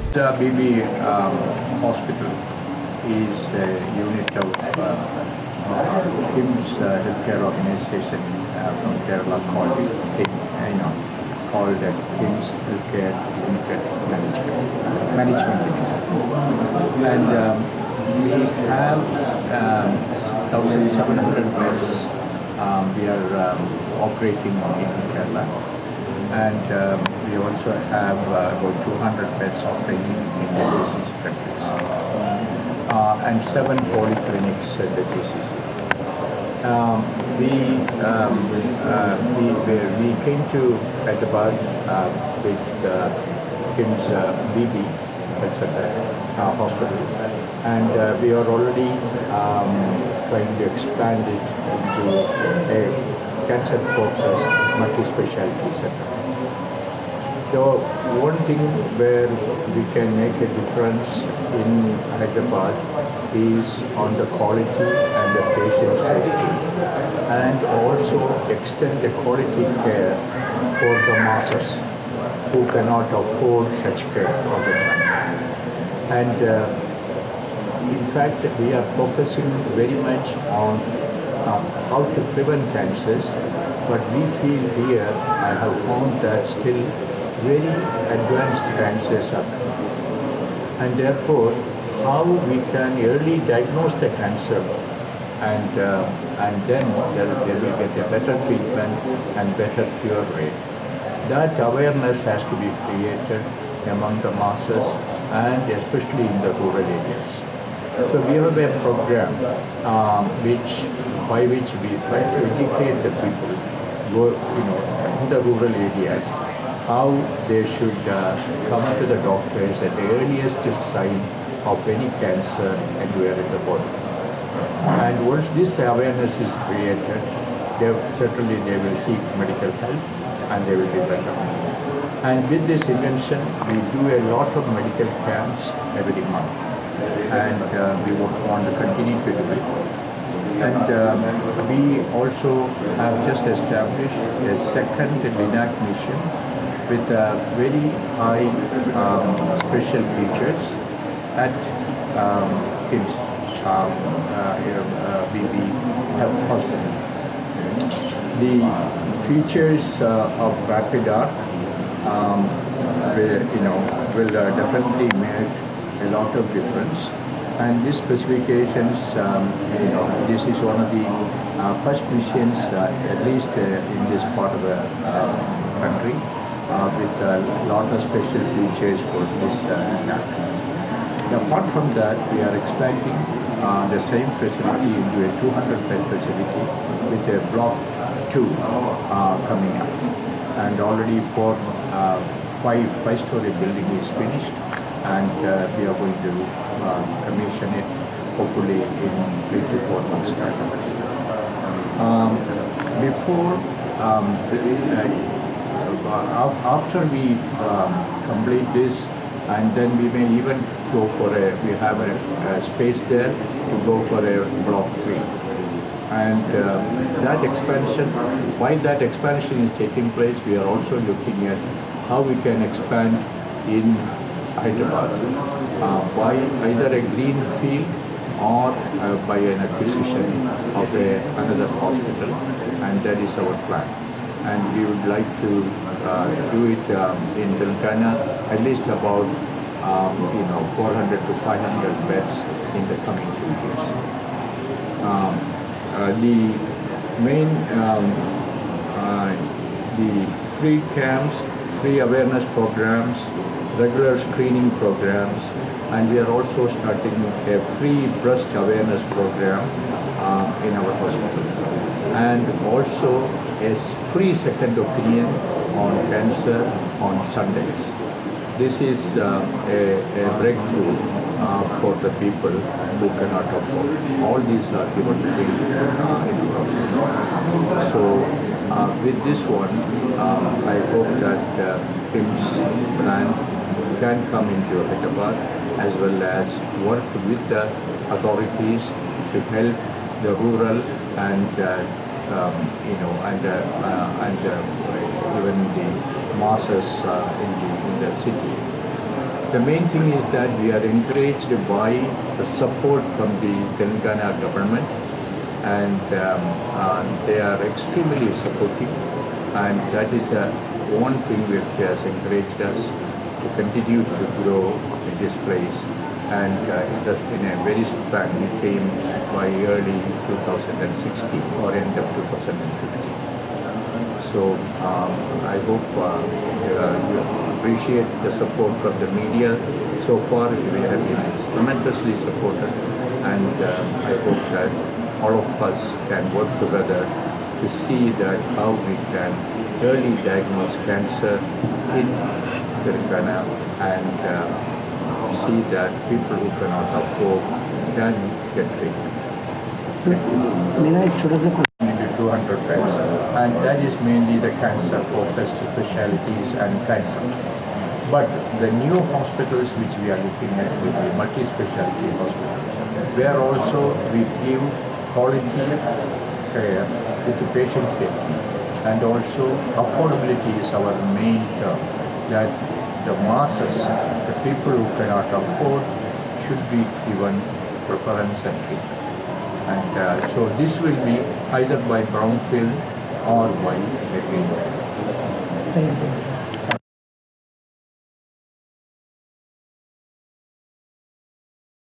The BB Hospital is a unit of KIMS healthcare organization from Kerala called KIMS Healthcare Limited Management Limited. And we have 1,700 beds. We are operating in Kerala, and we also have about 200 beds operating in the GCC countries, and 7 polyclinics at the GCC. We came to Hyderabad with KIMS BB Hospital, and we are already trying to expand it into a cancer-focused multi-specialty center. The one thing where we can make a difference in Hyderabad is on the quality and the patient safety, and also extend the quality care for the masses who cannot afford such care all the time. And in fact, we are focusing very much on how to prevent cancers, but we feel here, I have found that still very advanced cancers are coming. And therefore, how we can early diagnose the cancer and then they will get a better treatment and better cure rate. That awareness has to be created among the masses and especially in the rural areas. So we have a program by which we try to educate the people in the rural areas how they should come to the doctors at the earliest sign of any cancer anywhere in the body. And once this awareness is created, certainly they will seek medical help and they will be better. And with this invention, we do a lot of medical camps every month, and we want to continue to do it. And we also have just established a second LINAC mission with very high special features at KIMS BB Health Hospital. The features of Rapid Arc will definitely make a lot of difference. And these specifications, this is one of the first missions, at least in this part of the country, with a lot of special features for this app. Apart from that, we are expanding the same facility into a 200-bed facility with a block 2 coming up. And already for five-story building is finished, and we are going to commission it hopefully in 3 to 4 months' time. After we complete this, and then we may even go for we have a space there to go for a block 3. And that expansion, while that expansion is taking place, we are also looking at how we can expand in Hyderabad by either a green field or by an acquisition of another hospital, and that is our plan. And we would like to do it in Telangana, at least about 400 to 500 beds in the coming 2 years. The main the free camps, free awareness programs, regular screening programs, and we are also starting a free breast awareness program in our hospital, and also a free second opinion on cancer on Sundays. This is a breakthrough for the people who cannot afford. All these are given free in the hospital. So with this one, I hope that KIMS brand can come into Hyderabad, as well as work with the authorities to help the rural and even the masses in the city The main thing is that we are encouraged by the support from the Telangana government, and they are extremely supportive, and that is one thing which has encouraged us to continue to grow in this place. And in a very span, we came by early 2016 or end of 2015. So I hope you appreciate the support from the media. So far, we have been tremendously supported, and I hope that all of us can work together to see that how we can early diagnose cancer in Telangana and see that people who cannot afford can get treatment. Sir, मेरा एक छोटा सा Maybe 200 beds, and that is mainly the cancer focused specialties and cancer. But the new hospitals which we are looking at will be multi-specialty hospitals, where also we give quality care with the patient safety, and also affordability is our main term, that the masses, the people who cannot afford, should be given preference and treatment. And so this will be either by brownfield or by a greenfield. Thank you.